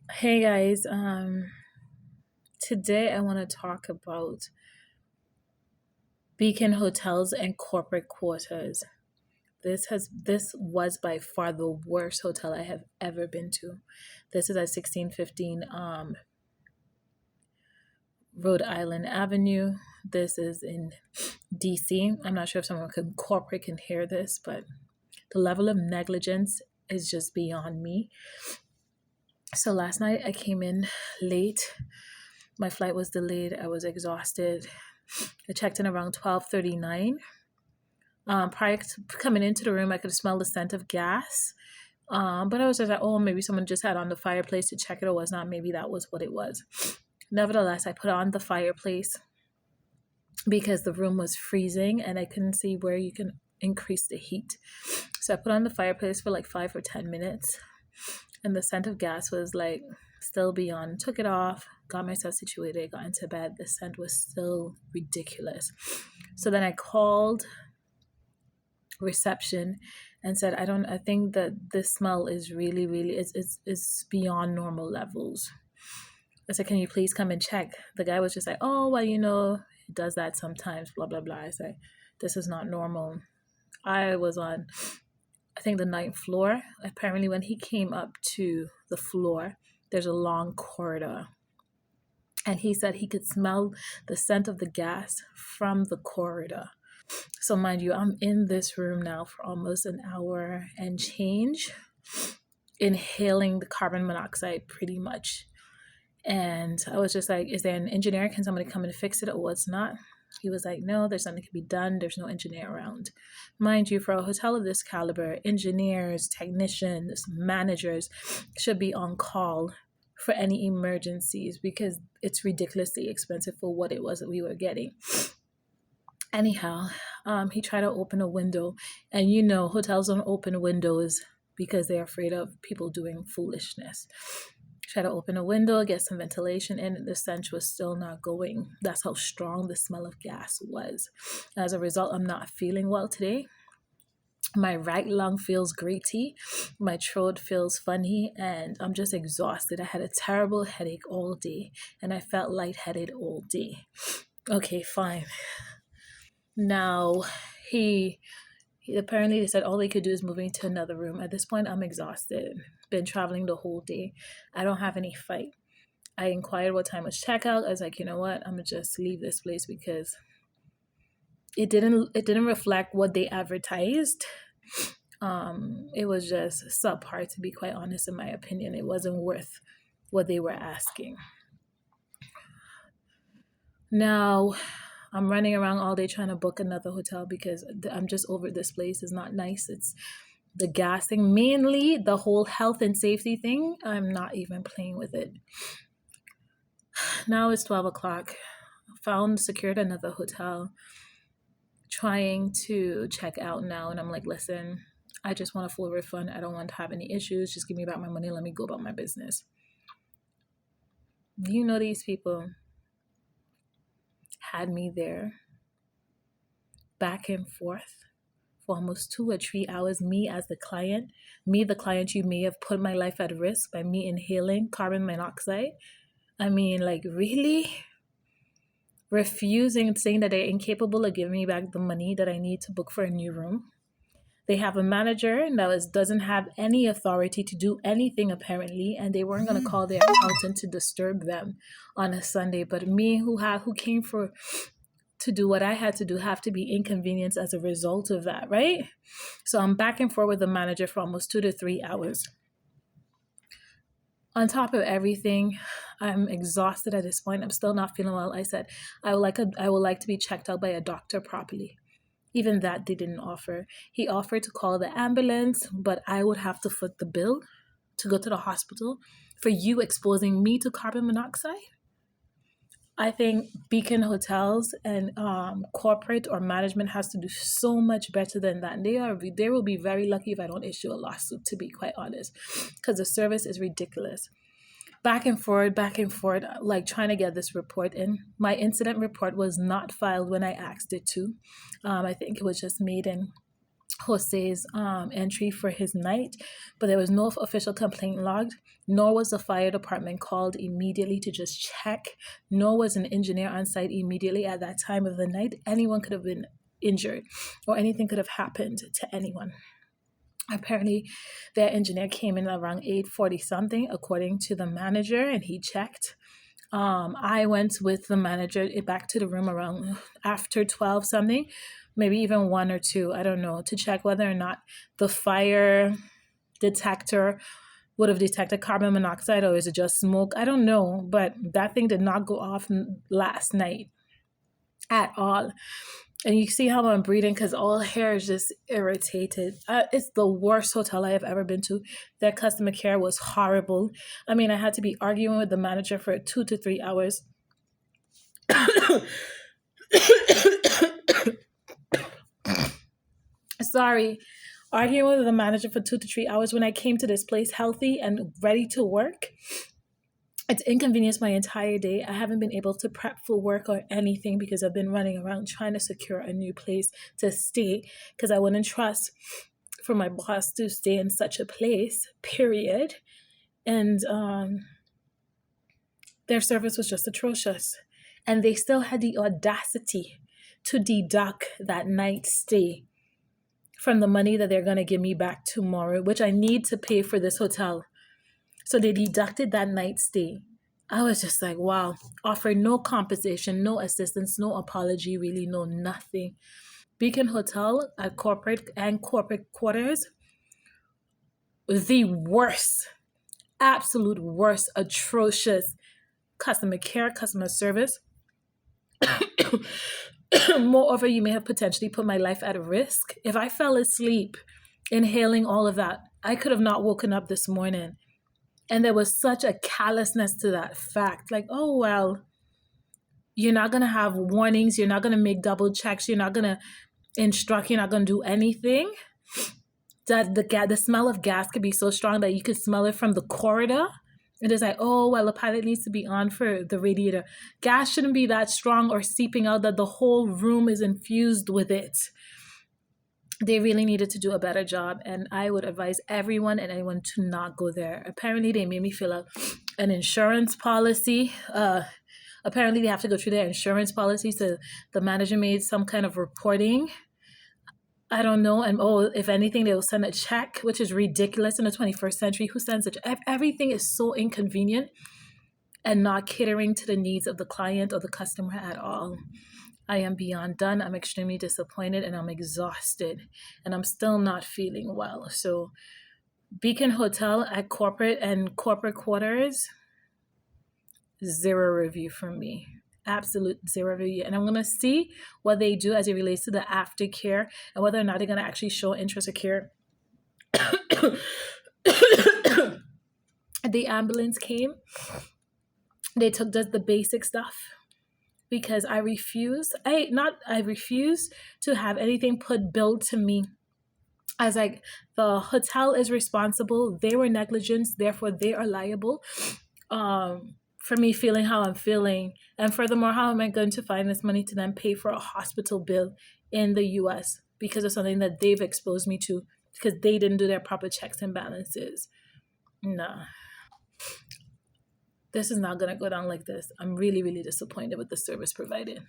Hey guys, today I want to talk about Beacon hotels and corporate quarters. This was by far the worst hotel I have ever been to. This is at 1615 Rhode Island Avenue. This is in DC. I'm not sure if someone corporate can hear this, but the level of negligence is just beyond me. So last night I came in late. My flight was delayed. I was exhausted. I checked in around 12:39. Prior to coming into the room, I could smell the scent of gas. But I was just like, oh, maybe someone just had on the fireplace to check it or was not. Maybe that was what it was. Nevertheless, I put on the fireplace because the room was freezing and I couldn't see where you can increase the heat. So I put on the fireplace for like 5 or 10 minutes, and the scent of gas was like still beyond. Took it off, got myself situated, got into bed. The scent was still ridiculous. So then I called reception and said, I think that this smell is really it's beyond normal levels. I said, can you please come and check? The guy was just like, oh, well, it does that sometimes, blah blah blah. I said, this is not normal. I was on, I think, the ninth floor. Apparently when he came up to the floor, there's a long corridor, and he said he could smell the scent of the gas from the corridor. So mind you, I'm in this room now for almost an hour and change, inhaling the carbon monoxide pretty much. And I was just like, is there an engineer? Can somebody come and fix it or what's not? He was like, no, there's nothing can be done. There's no engineer around. Mind you, for a hotel of this caliber, engineers, technicians, managers should be on call for any emergencies because it's ridiculously expensive for what it was that we were getting. Anyhow, he tried to open a window, and hotels don't open windows because they're afraid of people doing foolishness. Try to open a window, get some ventilation in, and the stench was still not going. That's how strong the smell of gas was. As a result, I'm not feeling well today. My right lung feels gritty, my throat feels funny, and I'm just exhausted. I had a terrible headache all day, and I felt lightheaded all day. Okay, fine. Now, he apparently they said all they could do is move me to another room. At this point, I'm exhausted. Been traveling the whole day. I don't have any fight. I inquired what time was checkout. I was like, you know what? I'm gonna just leave this place because it didn't reflect what they advertised. It was just subpar, to be quite honest. In my opinion, it wasn't worth what they were asking. Now, I'm running around all day trying to book another hotel because I'm just over this place. It's not nice. It's the gas thing, mainly the whole health and safety thing. I'm not even playing with it. Now it's 12 o'clock. Secured another hotel, trying to check out now. And I'm like, listen, I just want a full refund. I don't want to have any issues. Just give me back my money. Let me go about my business. These people had me there back and forth for almost 2 or 3 hours. Me as the client, you may have put my life at risk by me inhaling carbon monoxide. I mean, like, really? Refusing, saying that they're incapable of giving me back the money that I need to book for a new room. They have a manager that doesn't have any authority to do anything, apparently, and they weren't going to call their accountant to disturb them on a Sunday. But me, who came to do what I had to do, have to be inconvenienced as a result of that, right? So I'm back and forth with the manager for almost 2 to 3 hours. On top of everything, I'm exhausted at this point. I'm still not feeling well. I said I would like to be checked out by a doctor properly. Even that they didn't offer. He offered to call the ambulance, but I would have to foot the bill to go to the hospital for you exposing me to carbon monoxide. I think Beacon Hotels and corporate or management has to do so much better than that. They will be very lucky if I don't issue a lawsuit, to be quite honest, because the service is ridiculous. Back and forth, like trying to get this report in. My incident report was not filed when I asked it to. I think it was just made in Jose's entry for his night, but there was no official complaint logged, nor was the fire department called immediately to just check, nor was an engineer on site immediately at that time of the night. Anyone could have been injured, or anything could have happened to anyone. Apparently, their engineer came in around 8:40 something, according to the manager, and he checked. I went with the manager back to the room around after 12 something, maybe even 1 or 2, I don't know, to check whether or not the fire detector would have detected carbon monoxide or is it just smoke? I don't know, but that thing did not go off last night at all. And you see how I'm breathing because all hair is just irritated. It's the worst hotel I have ever been to. Their customer care was horrible. I mean, I had to be arguing with the manager for 2 to 3 hours. Sorry. Arguing with the manager for 2 to 3 hours when I came to this place healthy and ready to work. It's inconvenienced my entire day. I haven't been able to prep for work or anything because I've been running around trying to secure a new place to stay because I wouldn't trust for my boss to stay in such a place, period. And their service was just atrocious. And they still had the audacity to deduct that night stay from the money that they're going to give me back tomorrow, which I need to pay for this hotel. So they deducted that night stay. I was just like, wow, offered no compensation, no assistance, no apology, really, no nothing. Beacon Hotel at corporate and corporate quarters, the worst, absolute worst, atrocious customer care, customer service. Moreover, you may have potentially put my life at risk. If I fell asleep inhaling all of that, I could have not woken up this morning. And there was such a callousness to that fact. Like, oh, well, you're not going to have warnings. You're not going to make double checks. You're not going to instruct. You're not going to do anything. That the smell of gas could be so strong that you could smell it from the corridor. It is like, oh, well, the pilot needs to be on for the radiator. Gas shouldn't be that strong or seeping out that the whole room is infused with it. They really needed to do a better job, and I would advise everyone and anyone to not go there. Apparently, they made me fill out an insurance policy. Apparently, they have to go through their insurance policy, so the manager made some kind of reporting. I don't know. And if anything, they will send a check, which is ridiculous in the 21st century. Who sends a check? Everything is so inconvenient and not catering to the needs of the client or the customer at all. I am beyond done. I'm extremely disappointed and I'm exhausted and I'm still not feeling well. So Beacon Hotel at corporate and corporate quarters, 0 review from me. Absolute 0 review. And I'm going to see what they do as it relates to the aftercare and whether or not they're going to actually show interest or care. The ambulance came. They took just the basic stuff because I refuse to have anything billed to me. I was like, the hotel is responsible. They were negligent, therefore they are liable for me feeling how I'm feeling. And furthermore, how am I going to find this money to then pay for a hospital bill in the US because of something that they've exposed me to because they didn't do their proper checks and balances? Nah. This is not going to go down like this. I'm really, really disappointed with the service provided.